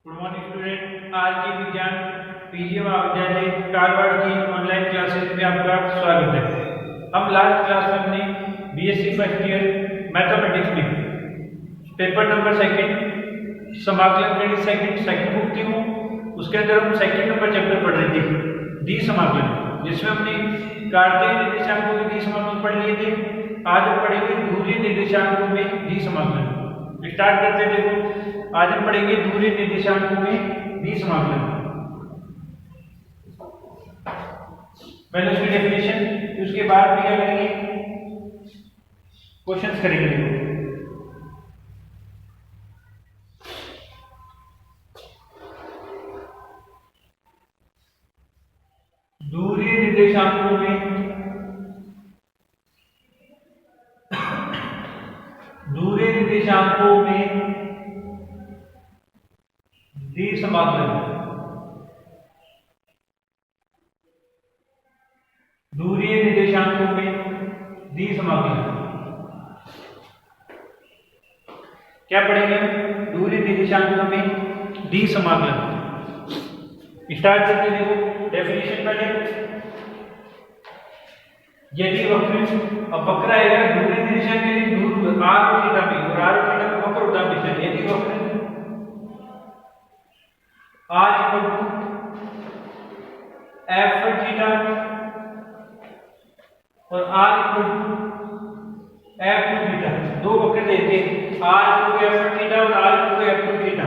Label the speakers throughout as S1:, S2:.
S1: Good morning student. आज की विज्ञान पीजी महाविद्यालय कारवाड़ की ऑनलाइन क्लासेस में आपका स्वागत है। हम लास्ट क्लास में अपनी बीएससी फर्स्ट ईयर मैथमेटिक्स में पेपर नंबर सेकंड समाकलन गणित सेकंड बुक थी वो, उसके अंदर हम सेकंड नंबर चैप्टर पढ़ रहे थे डी समाकलन, जिसमें हमने कार्तीय निर्देशांकों के डी समाकलन पढ़ लिए थे। आज हम पढ़ेंगे ध्रुवीय निर्देशांकों में डी समाकलन। स्टार्ट करते हैं। देखो, आज हम पढ़ेंगे ध्रुवीय निर्देशांकों में डी समाकलन। पहले उसकी डेफिनेशन, उसके बाद भी क्या करेंगे, क्वेश्चंस करेंगे। ध्रुवीय निर्देशांकों में डी समाकलन। ध्रुवीय निर्देशांकों में डी समाकलन क्या पढ़ेंगे? ध्रुवीय निर्देशांकों में डी समाकलन। स्टार्ट करते हैं। देखो डेफिनेशन पहले, यदि वक्र, अब वक्र आएगा ध्रुवीय निर्देशांक के लिए ध्रुव आर और थीटा में, और आर और थीटा का वक्र होता है। यदि वक्र आर इक्वल टू एफ पर थीटा और R equal to F two theta, दो वक्र देते हैं, आर इक्वल टू एफ पर थीटा और R equal to F two theta,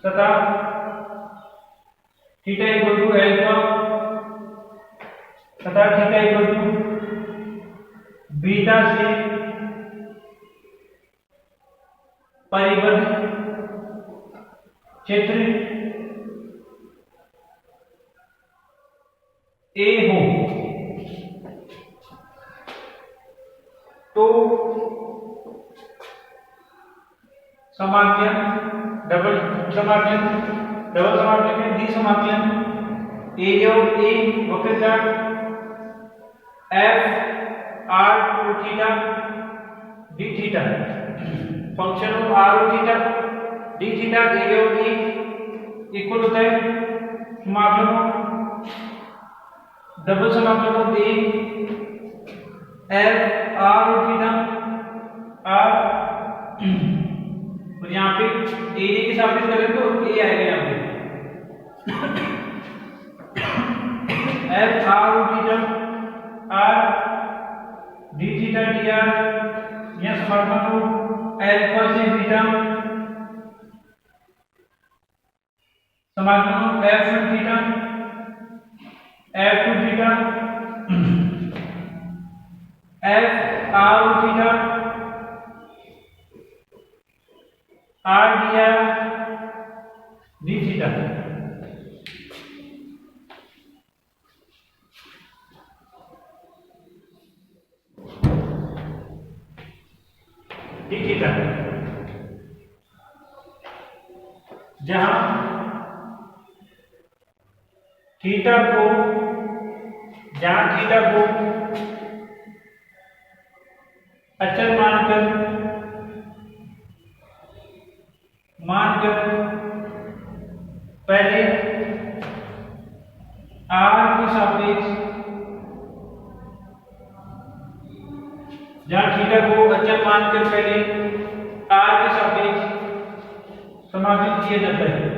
S1: तथा थीटा इक्वल टू अल्फा तथा थीटा इक्वल टू बीटा से परिबद्ध क्षेत्र ए हो, तो समाकलन डबल समाकलन में डी समाकलन ए और ए वक्र का F R two theta D theta, function of R और थीटा डी थीटा ए और ए इक्वल होता है समाकलन डबल समाकलन ऑफ ए एफ आर और थीटा आर, और यहाँ पे ए के साथ करें तो ए आएगा यहाँ पे एफ आर और theta R D theta D R, यह समाकलन हो अल्फा से बीटा समाकलन F theta F two theta F R theta R D R D theta. D theta जहां थीटा को अचल मानकर पहले आर के सापेक्ष, जहां थीटा को अचल मानकर पहले आर के सापेक्ष समाकलित किया जाता है,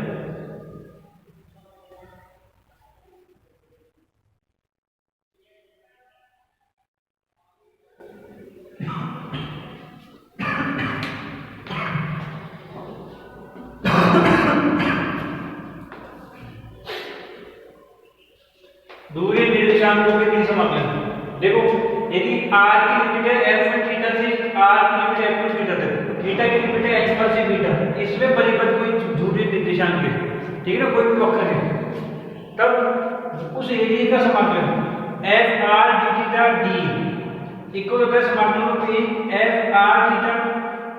S1: ध्रुवीय निर्देशांकों के डी समाकलन। देखो, यदि r की लिमिट है f में थीटा से r की लिमिट है f टू थीटा तक, थीटा की लिमिट है x पर से बीटा, इसमें परिबद्ध कोई ध्रुवीय निर्देशांक है, ठीक है ना, कोई भी वक्र है, तब उस एरिया का समाकलन f r d theta d equal होता है समाकलन पे f r थीटा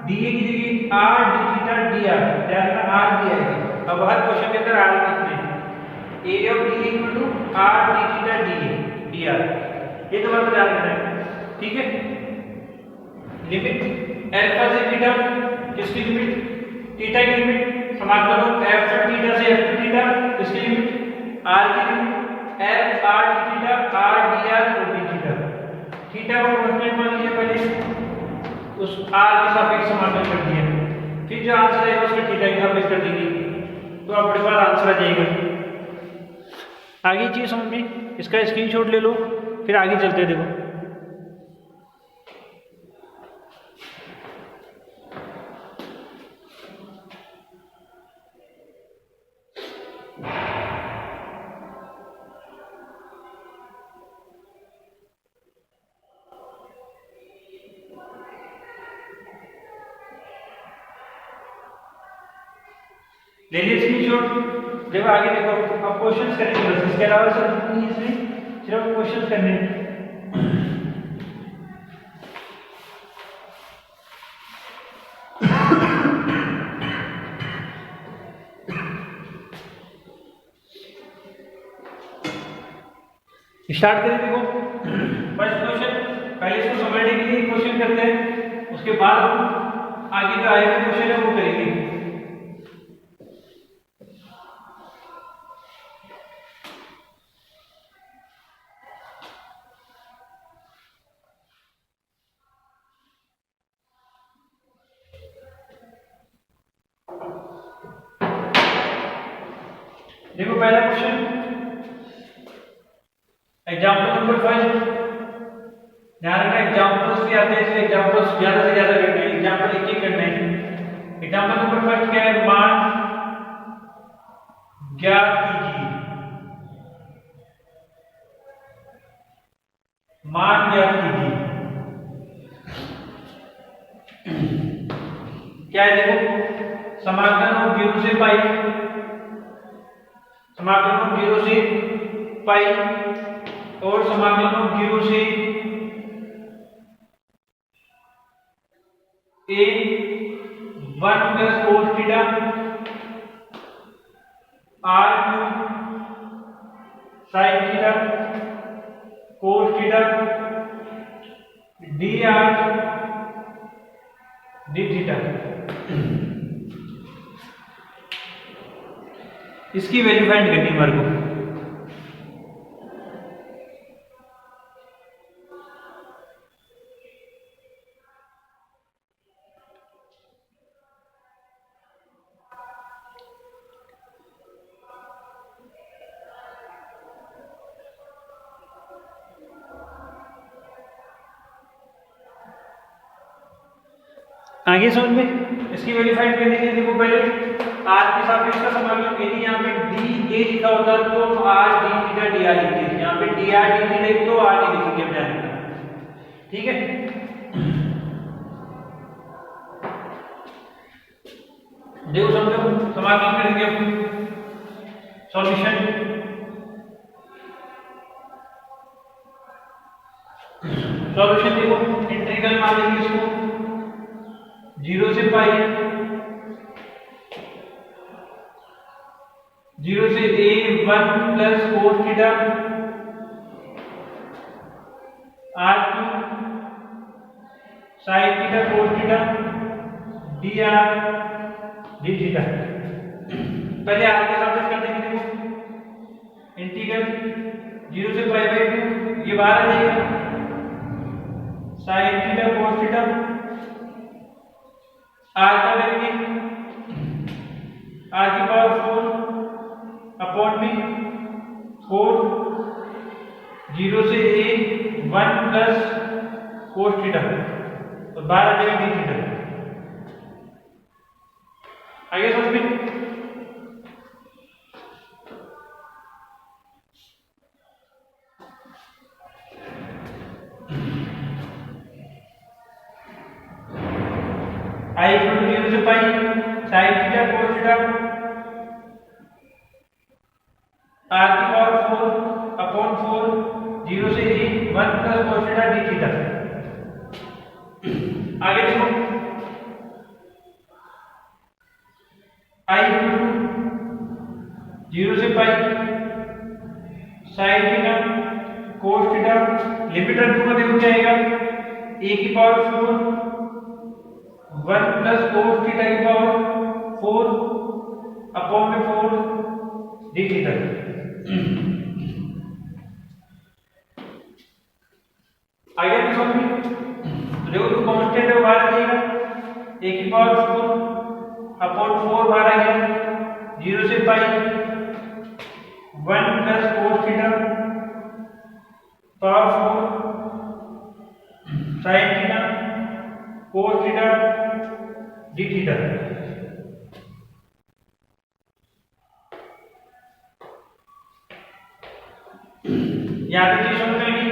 S1: d की जगह r d theta d r, ध्यान रखना r दिया है। अब हर क्वेश्चन के अंदर r लिखते हैं, area of D equal to R D theta D R, ये तो बात ध्यान रखना है, ठीक है। लिमिट अल्फा से बीटा, किसकी लिमिट? थीटा की लिमिट समाकलन हो f थीटा से f थीटा, इसकी लिमिट r की limit f r theta r dr और d थीटा। थीटा को कांस्टेंट मान लीजिए, पहले उस r के सापेक्ष समाकलन कर दिया, फिर जो आंसर आएगा उसको थीटा के सापेक्ष कर देंगे, तो आपके पास आंसर आ जाएगा। आगे चीज समझ में, इसका स्क्रीनशॉट ले लो, फिर आगे चलते हैं। देखो ले लीजिए स्क्रीनशॉट। देखो आगे देखो, अब क्वेश्चंस करेंगे बस, इसके अलावा सब नहीं, इसमें सिर्फ क्वेश्चंस करने हैं। स्टार्ट करें। देखो फर्स्ट क्वेश्चन, पहले इसको समझने के लिए क्वेश्चन करते हैं, उसके बाद हम आगे जो आएगा क्वेश्चन है वो करेंगे। देखो पहला क्वेश्चन, एग्जाम्पल नंबर 5। ध्यान रखना एग्जाम्पल्स भी आते हैं, इसलिए एग्जाम्पल्स ज्यादा से ज्यादा करना है, एग्जाम्पल एक एक करना है। एग्जाम्पल नंबर 5 क्या है? मान ज्ञात कीजिए। मान ज्ञात कीजिए क्या है? देखो समाकलन ऑफ 0 से पाई, समाकलन ऑफ 0 से पाई और समाकलन ऑफ 0 से a 1 plus cos theta r cube sin theta cos theta dr d theta, इसकी वैल्यू फाइंड करनी है हमारे को। आगे समझ में, इसकी वैल्यू फाइंड करने के लिए देखो पहले r के सापेक्ष का समाकलन, यदि यहाँ पे d a लिखा होता तो r d थीटा dr लिखते, यहाँ पे dr d थीटा तो r d लिखेंगे हम जानेंगे, ठीक है। देखो समझो, समाकलन करेंगे हम, सॉल्यूशन। सॉल्यूशन देखो, इंटीग्रल मान लेंगे इसको 0 से पाई, 0 से a 1 plus cos theta r cube sin theta cos theta dr d theta. पहले r के सापेक्ष कर देंगे। देखो इंटीग्रल 0 से पाई बाई 2, ये बाहर आ जाएगा, sin theta cos theta r का लेंगे r की पावर 4 अपॉन में 4, 0 से a 1 प्लस cos थीटा और 12 जगह d थीटा। आगे समझ में, i इक्वल टू 0 से पाई sin theta cos theta r की पावर 4 अपॉन 4, 0 से a 1 plus cos theta d theta. आगे देखो i इक्वल टू 0 से पाई sin theta cos theta, limit रख दूंगा, देखो क्या आएगा, a की पावर 4 1 प्लस cos थीटा की पावर 4 अपॉन में 4 डी थीटा। आगे भी समझ में देखो जो कांस्टेंट है बाहर आ जाएगा a की पावर 4 अपॉन 4 बाहर आ गया 0 से पाई 1 plus cos theta power 4 sin theta cos theta D theta. यहाँ पे चीज समझ में नहीं,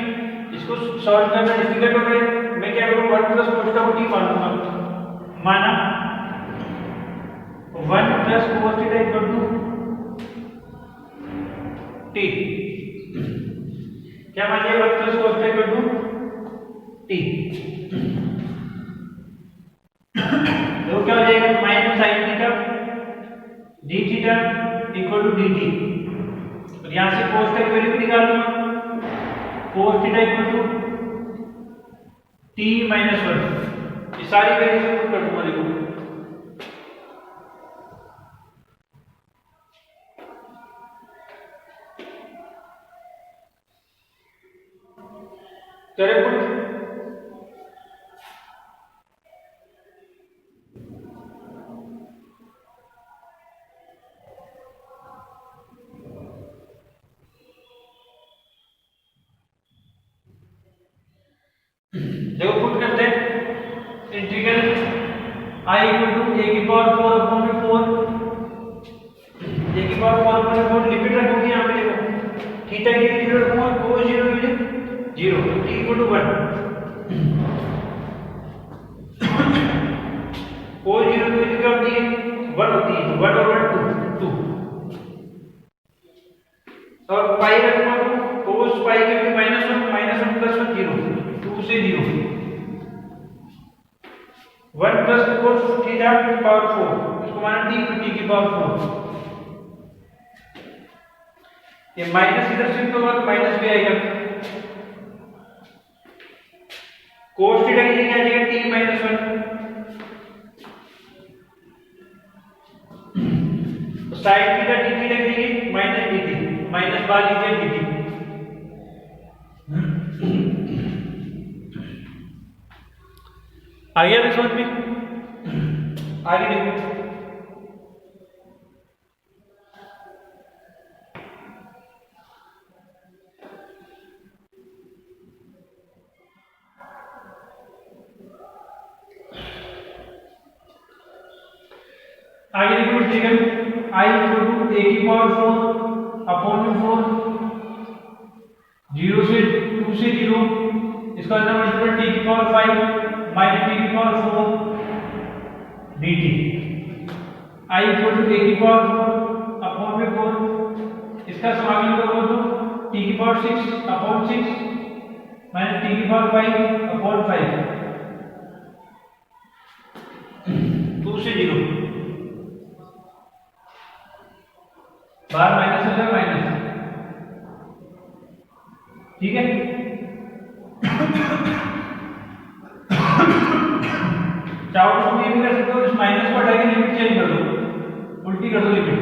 S1: इसको सॉल्व करना डिफिकल्ट हो गया। मैं क्या करूँ 1 प्लस cos थीटा को टी मान लूंगा, माना 1 plus cos theta equal to T. क्या मान लिया 1 plus cos theta equal to T. तो क्या हो जाएगा minus sin theta D theta equal to D T. और यहां से cos थीटा की वैल्यू भी निकाल लूंगा, cos theta equal to T minus 1। ये सारी वैल्यू से पुट कर दूंगा। देखो करे पुट देखो पुट करते हैं integral I equal to a की पावर 4 अपॉन में 4 a की पावर 4 अपॉन में 4 लिमिट रखोगे यहाँ पे। देखो थीटा की लिमिट रखूंगा cos 0 की 0 t इक्वल टू 1 cos 0 की वैल्यू क्या होती है 1 होती है, 1 और 1 2 और पाई रखूंगा तो cos पाई की वैल्यू -1 प्लस 1 0 2 से 0 1 प्लस cos थीटा की पावर 4 इसको माना t की पावर 4। ये माइनस इधर शिफ्ट होगा तो माइनस भी आएगा। cos थीटा की जगह आ जाएगा t माइनस 1 तो sin थीटा d थीटा की जगह माइनस dt माइनस बार लीजिए dt। आगे भी समझ में आगे देखो आगे देखो integral I equal to a की पावर 4 अपॉन में 4 0 से 2 से 0 इसका मल्टीपल t की पावर 5 माइनस t की power 4 dt। I equal to a की पावर 4 अपॉन में 4 इसका समाकलन करो तो t की पावर 6 अपॉन 6 माइनस t की पावर 5 अपॉन 5 2 से 0 बार माइनस हो जाए माइनस। ठीक है चाहो तो ये भी कर सकते हो, इस माइनस को हटा के लिमिट चेंज कर दो, उल्टी कर दो लिमिट।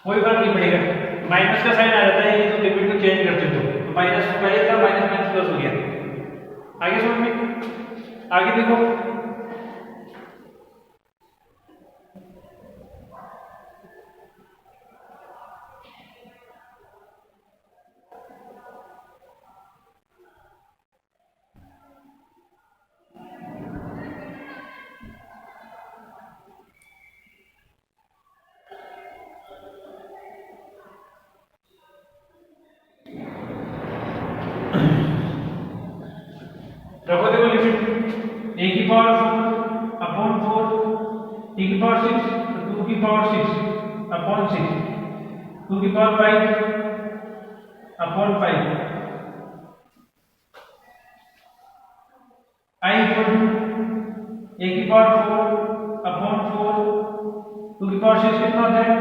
S1: कोई फर्क नहीं पड़ेगा, माइनस का साइन आ जाता है ये तो लिमिट को चेंज करते हो। माइनस पहले था माइनस माइनस प्लस हो गया। आगे समझ में आगे देखो लिमिट a की पावर 4 अपॉन 4 t की पावर 6 2 की पावर 6 अपॉन 6 2 की power 5 upon 5 I equal to a की पावर 4 अपॉन 4 2 की पावर 6 कितना होता है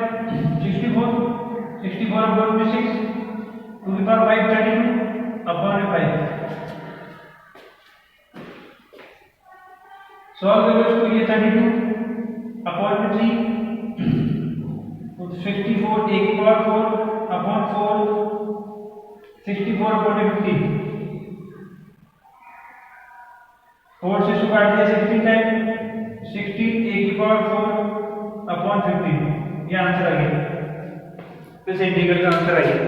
S1: 64 अपॉन में 6 2 की पावर 5 32 अपॉन में 5 सॉल्व करो इसको, ये 32 अपॉन 3 64 a की पावर 4 अपॉन 4 64 अपॉन 50 4 से इसको काट दिया 16 टाइम 16 a की पावर 4 अपॉन 50, ये आंसर आ गया। तो इस इंटीग्रल का आंसर आ गया।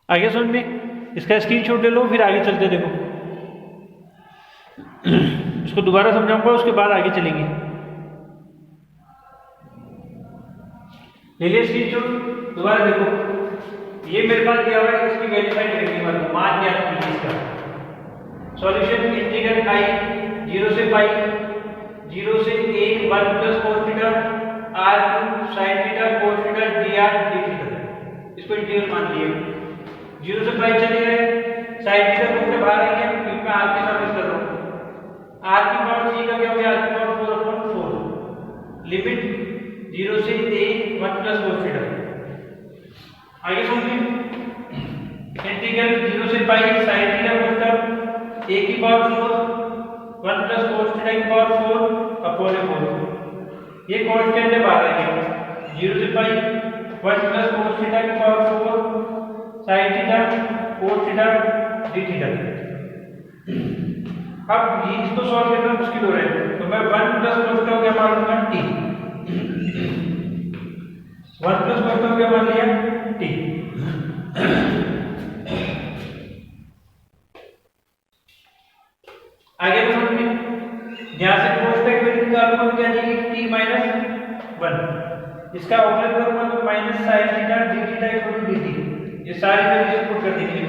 S1: आगे समझ में, इसका स्क्रीनशॉट ले लो, फिर आगे चलते देखो। इसको दोबारा समझाऊंगा, उसके बाद आगे चलेंगे। ले लिया स्क्रीनशॉट, दोबारा देखो। ये मेरे पास दिया हुआ है, इसकी वैल्यू फाइंड करनी है, मान ज्ञात कीजिए इसका। सॉल्यूशन इंटीग्रल i 0 से पाई 0 से 1 1 plus cos theta r sin theta cos theta dr d theta, इसको इंटीग्रल मान लिया। 0 से पाई चले गए, साइन थीटा को बाहर आएंगे, क्योंकि मैं r के साथ कर रहा हूं। r की पावर c का क्या हो गया, r की पावर 4/4 लिमिट 0 से 1 1 प्लस cos थीटा। आगे समझिए, इंटीग्रल 0 से पाई sin थीटा को मतलब a की पावर 4 1 प्लस cos थीटा की पावर 4 अपॉन 4, ये कांस्टेंट है बाहर आएंगे। 0 से पाई 1 प्लस cos थीटा की power 4 sin theta cos theta d theta. अब ये इसको सॉल्व करना मुश्किल हो रहा है, तो मैं 1 प्लस cos थीटा को क्या मान लूंगा, t। 1 प्लस cos थीटा को क्या मान लिया, t। आगे समझ में, यहां से cos थीटा की वैल्यू निकालूंगा तो क्या जाएगी, t माइनस 1। इसका ऑपरेट करूंगा तो minus sin theta d theta equal to dt। ये सारी वैल्यू पुट कर देंगे।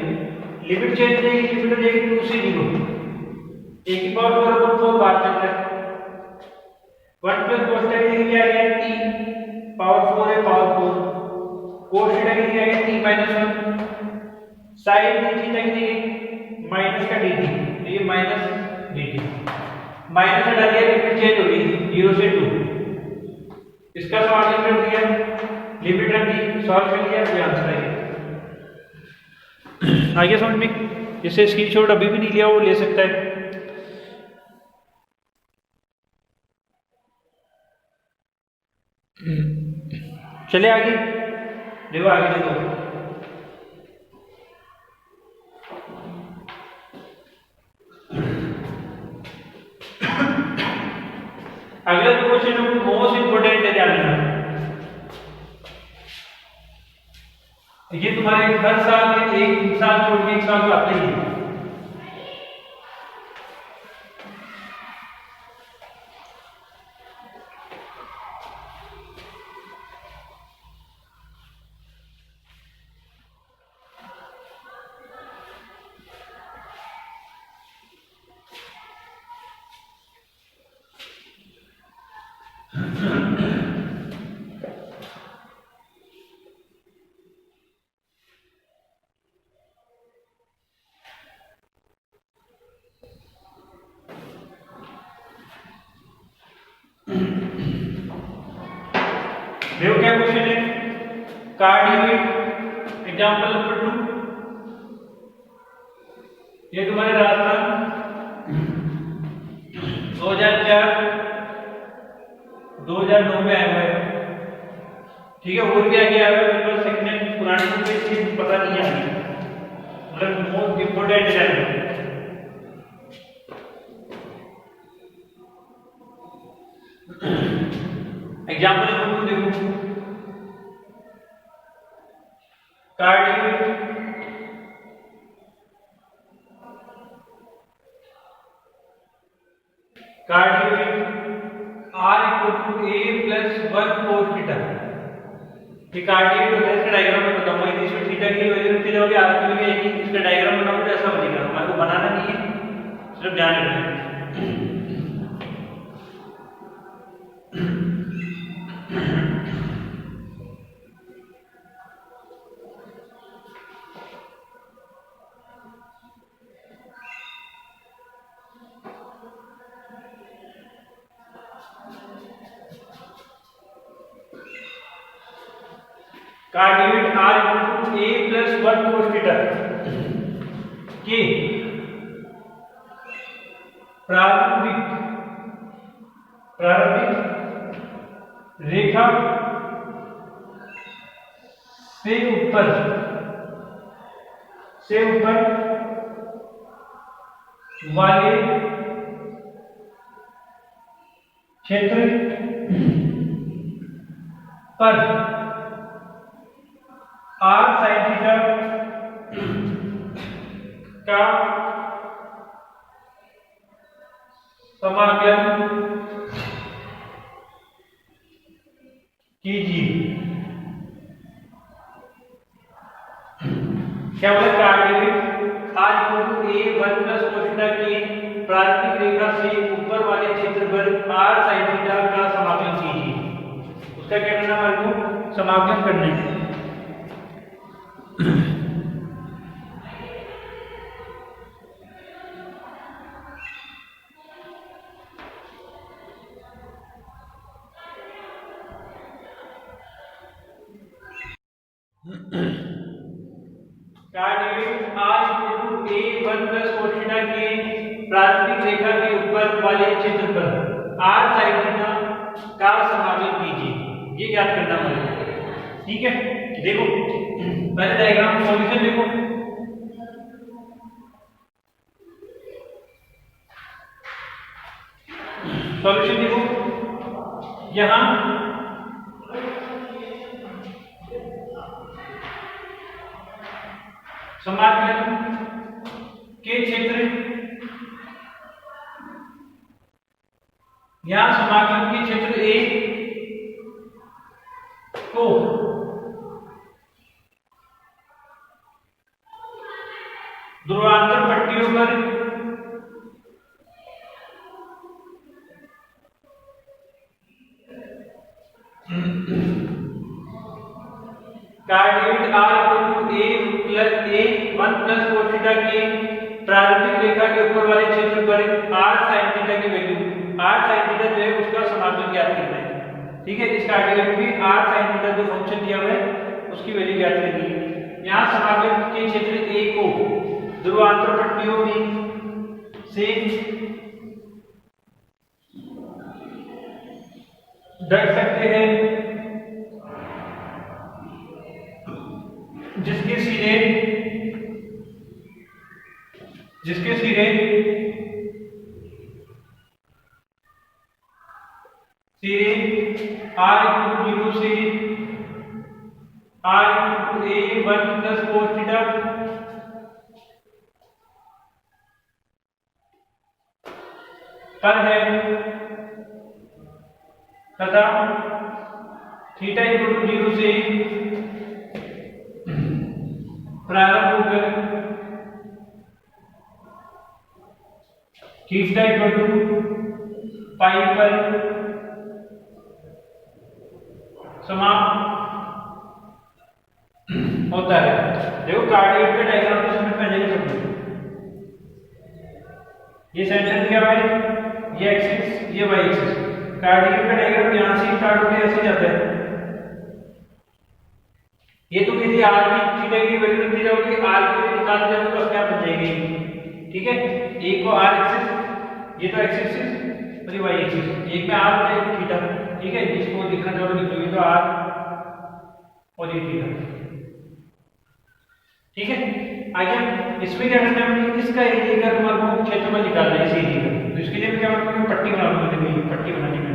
S1: लिमिट चेंज रहेगी, लिमिट हो जाएगी 2 से 0, a की पावर 4/4 बाहर चलता है। 1 प्लस cos थीटा की क्या आ गया, t पावर 4 है पावर 4, cos थीटा की क्या आ गया, t minus 1, sin d theta की माइनस का dt, तो ये माइनस dt। माइनस हटा दिया, लिमिट चेंज हो गई 0 से 2। इसका सॉल्व कर दिया, लिमिट रख दी, सॉल्व कर लिया, ये आंसर है। आगे समझ में, जिससे स्क्रीनशॉट अभी भी नहीं लिया वो ले सकता है। चले आगे देखो, आगे देखो। अगला जो क्वेश्चन है वो मोस्ट इंपोर्टेंट है, ध्यान रखना। ये तुम्हारे हर साल में एक साल छोड़ के एक साल तो आते ही है। देखो क्या क्वेश्चन है, कार्डियोइड एग्जांपल नंबर 2। ये तुम्हारे राजस्थान 2004 2009 में आया हुआ है, ठीक है। और भी आगे आया हुआ है, मेरे पास सेकंड पुरानी बुक में इसकी पता नहीं है, मतलब मोस्ट इंपोर्टेंट है। एग्जांपल नंबर 2 देखो, cardioid R equal to A plus 1 cos theta. ये कार्डियोइड होता है, इसका डायग्राम मैं बताऊंगा। इसमें थीटा की वैल्यू रखते जाओगे, R की वैल्यू आएगी, इसका डायग्राम बनाओगे तो ऐसा बनेगा। हमारे को बनाना नहीं है, सिर्फ ध्यान रखना। Card limit r equal to a plus 1 cos theta की प्रारंभिक रेखा से ऊपर वाले क्षेत्र पर r sin थीटा का समाकलन कीजिए। क्या बोला? Card limit r equal to a 1 plus cos theta की प्रारंभिक रेखा से ऊपर वाले क्षेत्र पर r sin थीटा का समाकलन कीजिए। उसका क्या करना है? हमारे को समाकलन करना है। Card limit r equal to a 1 plus cos theta की प्रारंभिक रेखा के ऊपर वाले क्षेत्र पर r sin थीटा का समाकलन कीजिए। ये ज्ञात करना है। ठीक है, देखो पहले डायग्राम सॉल्यूशन देखो। सॉल्यूशन देखो, यहां समाकलन के क्षेत्र, यहां समाकलन के क्षेत्र A को ध्रुवांतर पट्टियों पर card limit r equal to a 1 plus cos theta की प्रारंभिक रेखा के ऊपर वाले क्षेत्र पर r sin थीटा की वैल्यू, r sin थीटा जो है उसका समाकलन ज्ञात करना है। ठीक है, इस कार्ड लिमिट में r sin थीटा जो फंक्शन दिया हुआ है उसकी वैल्यू ज्ञात करनी है। यहां समाकलन के क्षेत्र a को ध्रुवांतर पट्टियों में से रख सकते हैं जिसके सिरे r इक्वल टू 0 से r equal to a 1 plus cos theta पर है तथा थीटा इक्वल टू 0 से प्रारंभ होकर थीटा इक्वल टू पाई पर समाप्त होता है। देखो कार्डियोइड का डायग्राम तो समझ में आ जाएगा सबको। ये सेंटर क्या है? ये एक्सिस, ये वाई एक्सिस। कार्डियोइड का डायग्राम यहां से स्टार्ट होकर ऐसे जाता है। ये तो किसी r की थीटा की वैल्यू दी जाओगी, r की वैल्यू निकाल जाओगे तो क्या बन जाएगी? ठीक है, एक को r एक्सिस, ये तो x एक्सिस और ये y एक्सिस, एक में r और एक थीटा। ठीक है, इसको लिखना चाहोगे तो ये तो r और ये थीटा। ठीक है, आगे इसमें क्या करना है? इसका एरिया का तुम्हारे को क्षेत्रफल निकालना है, इस एरिया का। तो इसके लिए क्या करना है? पट्टी बना लूंगा, पट्टी बनानी है।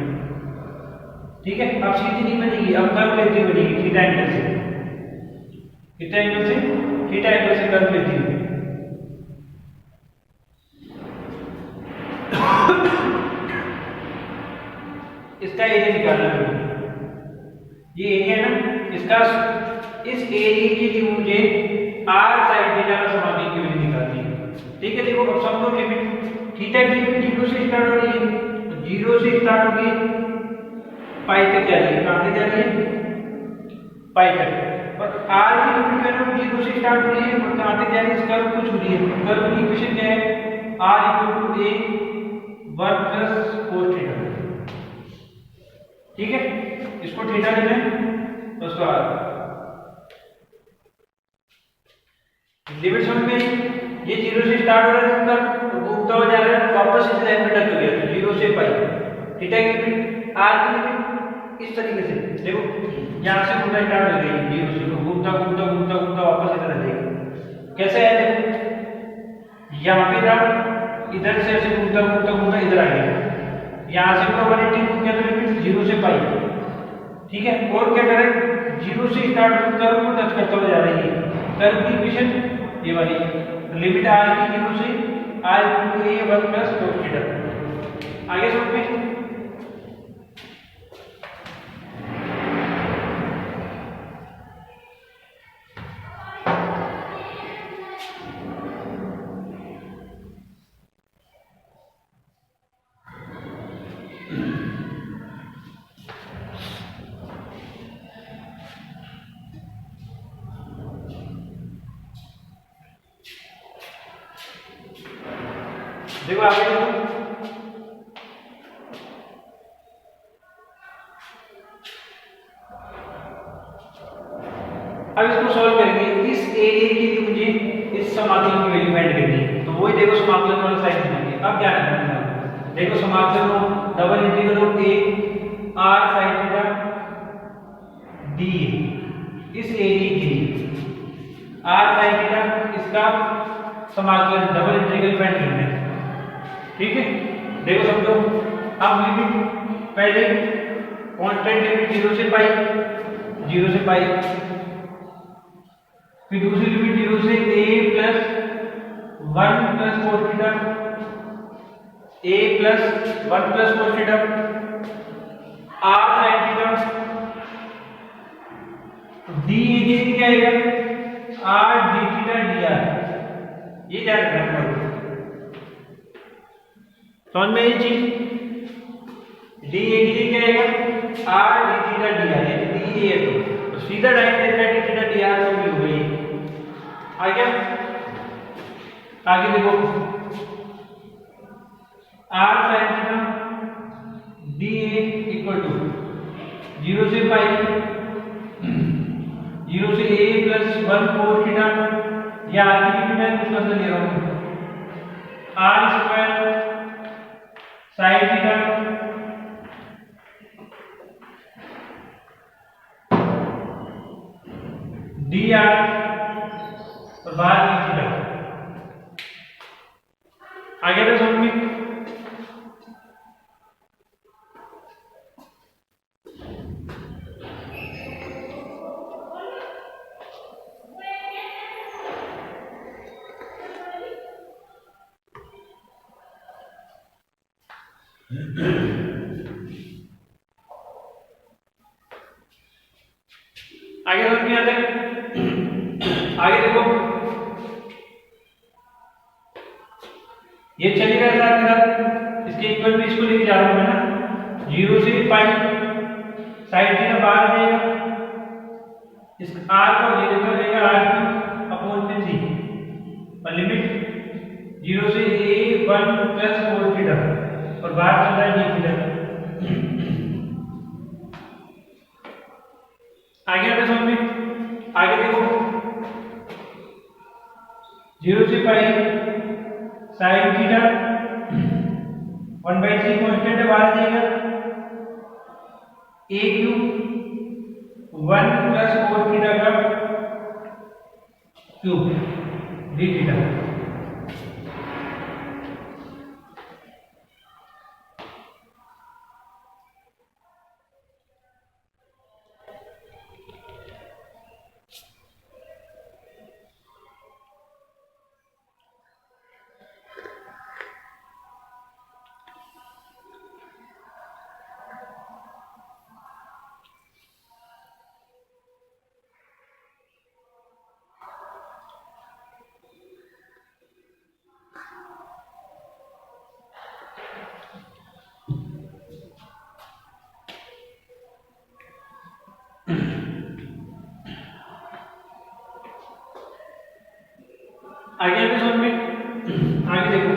S1: ठीक है, अब सीधी नहीं बनेगी, अब कर्व लेती हुई बनेगी थीटा एंगल से, थीटा एंगल से कर्व लेती हुई। इसका एरिया निकालना है, ये एरिया ना, इसका इस एरिया के लिए मुझे r sin थीटा का समाकलन की वैल्यू निकालनी है। ठीक है, देखो अब सब लोग लिमिट थीटा की लिमिट 0 से स्टार्ट हो रही है, तो 0 से स्टार्ट होगी पाई तक जा रही है। कहां तक जा रही है? पाई तक। और r की लिमिट जो है 0 से स्टार्ट हो रही है और कहां तक जा रही है? इसका कुछ हो रही है। कर्व की इक्वेशन क्या है? r = a 1 plus cos theta. ठीक है, इसको थीटा लेना है तो उसका लिमिट समझ में आई? ये 0 से स्टार्ट हो रहा है उत्तर, घूमता हुआ जा रहा है, वापस इस लाइन पे टच हो गया, तो 0 से पाई। थीटा की लिमिट, आर की लिमिट इस तरीके से देखो, यहाँ से घूमना स्टार्ट हो गई 0 से, तो घूमता घूमता घूमता घूमता वापस इधर आ जाएगी। कैसे आया देखो, यहाँ पे था, इधर से ऐसे घूमता घूमता घूमता इधर आ गया, यहाँ से पूरा 180 घूम गया, तो लिमिट 0 से पाई। ठीक है, और क्या करें, 0 से स्टार्ट कर्व को टच करता हुआ जा रही है, कर्व की इक्वेशन ये वाली, लिमिट आर की 0 से r to a 1 plus cos theta. आगे समझ में? देखो आगे देखो, अब इसको सॉल्व करेंगे। इस एरिया के लिए मुझे इस समाकलन की वैल्यू फाइंड करनी है, तो वही देखो समाकलन वाला साइड बनाएंगे। अब क्या करना है, देखो समाकलन को double integral of A R sin theta D, इस एरिया के लिए आर sin थीटा इसका समाकलन डबल इंटीग्रल फाइंड करना है। ठीक है, देखो समझो, अब लिमिट पहले कांस्टेंट लिमिट 0 से पाई, 0 से पाई, फिर दूसरी लिमिट 0 से a plus 1 plus cos theta, a plus 1 plus cos theta, r sin theta, d ये क्या आएगा, r d थीटा dr, ये ध्यान रखना है। समझ में ये चीज, डी ए की क्या आएगा, r D theta D R, ये डी ए तो सीधा direct d theta D r तो हो गई। आगे आगे देखो, r sin theta d a equal to 0 से पाई, 0 से a प्लस 1 cos थीटा, या आर की लिमिट है उसका ले रहा हूं, r square sin theta D r और बाहर की थीटा। आगे तो समझ में, आगे समझ में आता है। आगे देखो, ये चली रहा है साथ के साथ, इसके इक्वल भी इसको लेके जा रहा हूं मैं ना, 0 से पाई साइड थीटा बाहर आ जाएगा, इस आर को ये देखो रहेगा आर की अपॉन में सी, और लिमिट 0 से a 1 प्लस cos थीटा, और बाहर चल रहा है d थीटा। आगे आता समझ में, आगे देखो 0 से पाई sin थीटा 1/3 कांस्टेंट है, बाहर जाएगा, a cube 1 plus cos theta का क्यूब d थीटा। आगे एपिसोड में आगे देखो,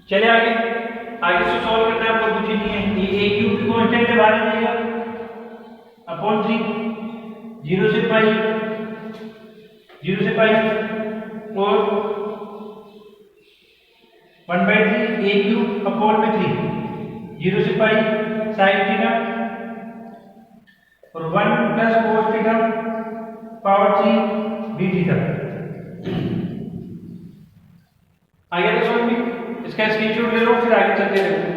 S1: चले आगे, आगे से सॉल्व करना है, आपको कुछ नहीं है। ये ए क्यूब की कांस्टेंट है, बाहर आ जाएगा अपॉन 3, 0 से पाई, 0 से पाई और 1/3 ए क्यूब अपॉन में 3, 0 से पाई साइन थीटा और 1 plus cos theta power 3 D theta. आ गया तो समझ में, इसका स्क्रीनशॉट ले लो, फिर आगे चलते रहो।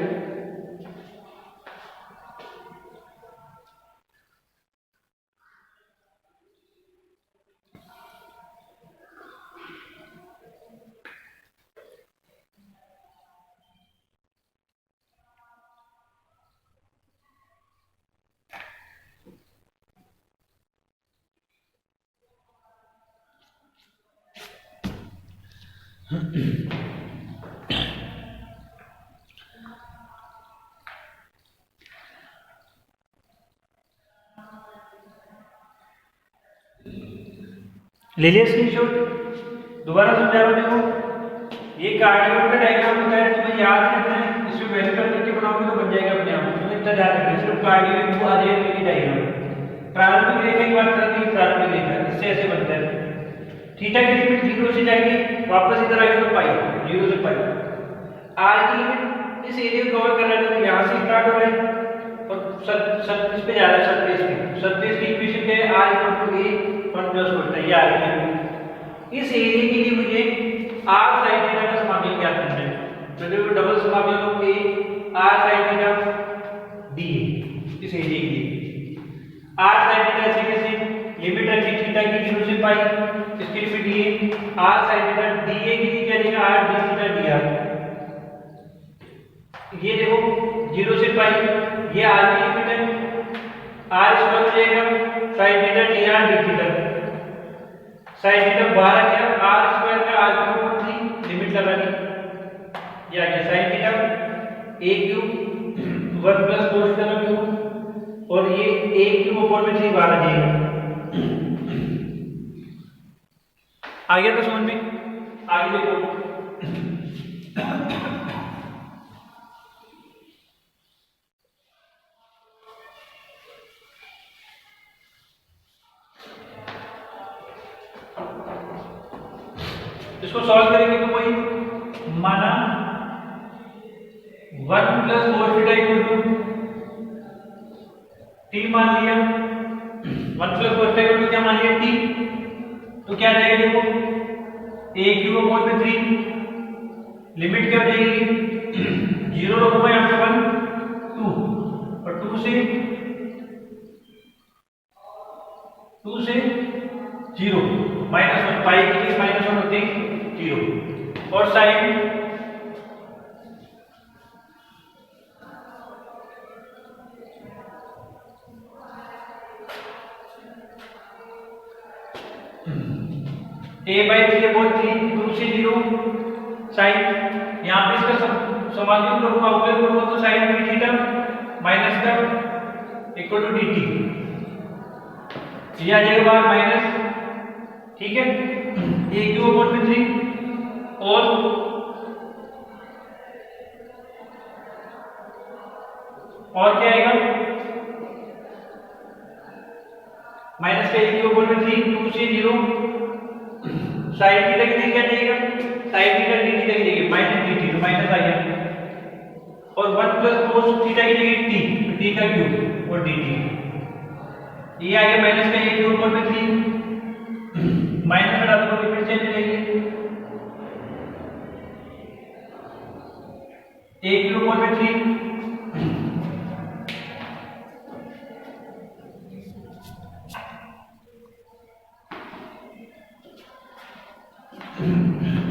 S1: ले लिया स्क्रीनशॉट, दोबारा समझा रहा हूं। देखो ये कार्डियोड का डायग्राम होता है, तुम्हें याद रखना है, इसमें वैल्यू करके बनाओगे तो बन जाएगा अपने आप। तुम्हें इतना ध्यान रखना है, सिर्फ कार्डियोड को आधे की डायग्राम प्रारंभिक रेखा की बात करते हैं, प्रारंभिक रेखा इससे ऐसे बनता है। थीटा की लिमिट 0 से जाएगी, वापस इधर आएगी तो पाई, 0 से पाई। आर की लिमिट इस एरिया को कवर कर रहा है, तो यहां से स्टार्ट हो रहा है और सरफेस पे जा रहा है, सरफेस पे। सरफेस की इक्वेशन क्या है, r = a 1 प्लस होता है, ये आ रही है। इस एरिया के लिए मुझे r sin थीटा का समाकलन ज्ञात करना है, तो देखो डबल समाकलन हो a r sin theta dA। इस एरिया के लिए r sin थीटा से कैसे लिमिट रखी थीटा की 0 से पाई, इसकी लिमिट ये r sin थीटा dA की थी, क्या देगा r d थीटा dr। ये देखो 0 से पाई, ये r की लिमिट है, r स्क्वायर हो जाएगा sin theta dr d theta. sin theta बाहर आ गया, r स्क्वायर का r क्यूब 3 लिमिट लगा दी, ये आ गया sin theta a cube 1 plus cos theta cube और ये a क्यूब अपॉन में 3 बाहर आ जाएगा। आ गया तो समझ में, आगे देखो इसको सॉल्व करेंगे तो वही माना 1 plus cos theta equal to t मान लिया, 1 plus cos theta equal to क्या मान लिया t, तो क्या आ जाएगा देखो a क्यूब अपॉन में 3, लिमिट क्या हो जाएगी 0 रखूंगा यहाँ पे 1 2 और 2 से 0 -1 पाई के लिए -1 होते हैं 0 और साइन a/3 अपॉन 3 2 से 0 साइन, यहाँ पे इसका समाकलन करूंगा, अवकलन करूंगा तो साइन में थीटा माइनस का इक्वल टू dt, ये आ जाएगा बाहर माइनस, ठीक है। a क्यूब अपॉन में 3 और क्या आएगा माइनस का a क्यूब अपॉन में 3 2 से 0 साइन थीटा की क्या जाएगा साइन थीटा dt तक जाएगी माइनस dt, तो माइनस आ गया और 1 प्लस cos थीटा की जगह t का क्यूब और dt, ये आ गया माइनस का a क्यूब अपॉन में 3 माइनस हटा दो लिमिट चेंज हो जाएगी a क्यूब अपॉन में 3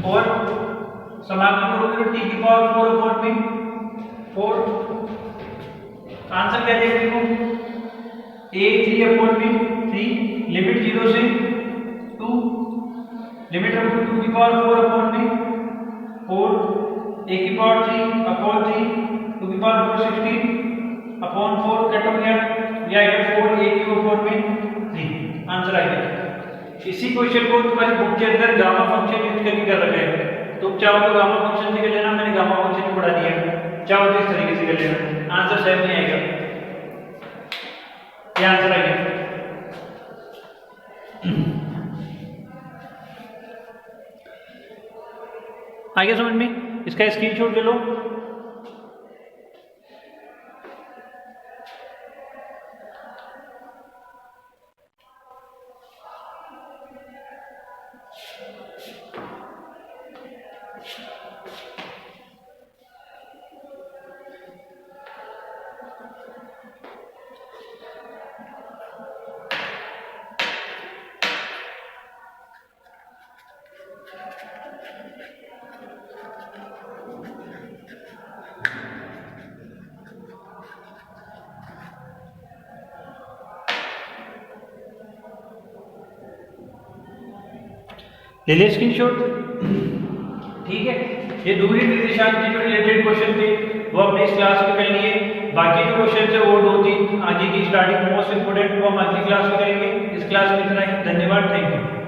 S1: और समाकलन करोगे तो t की पावर 4 अपॉन में 4, आंसर क्या देगा देखो a 3 अपॉन में 3 लिमिट 0 से 2, लिमिट रखो 2 की पावर 4 अपॉन में 4 a की पावर 3 अपॉन 3 2 की पावर 4 16 अपॉन 4 कट हो गया, यह आएगा 4 a क्यूब अपॉन में 3, आंसर आ गया। इसी क्वेश्चन को तुम्हारी बुक के अंदर गामा फंक्शन यूज करके कर रखा है, तुम चाहो तो गामा फंक्शन से कर लेना, मैंने गामा फंक्शन भी पढ़ा दिया, चाहो तो इस तरीके से कर लेना, आंसर सेम नहीं आएगा। क्या आंसर आ गया? आ गया समझ में? इसका स्क्रीनशॉट ले लो। ले लिया स्क्रीनशॉट? ठीक है, ये दूरी निर्देशांक के जो रिलेटेड क्वेश्चन थे वो हमने इस क्लास में कर लिए। बाकी जो क्वेश्चन है वो 2-3 आगे की स्टार्टिंग मोस्ट इंपोर्टेंट वो हम अगली क्लास में करेंगे। इस क्लास में इतना ही, धन्यवाद, थैंक यू।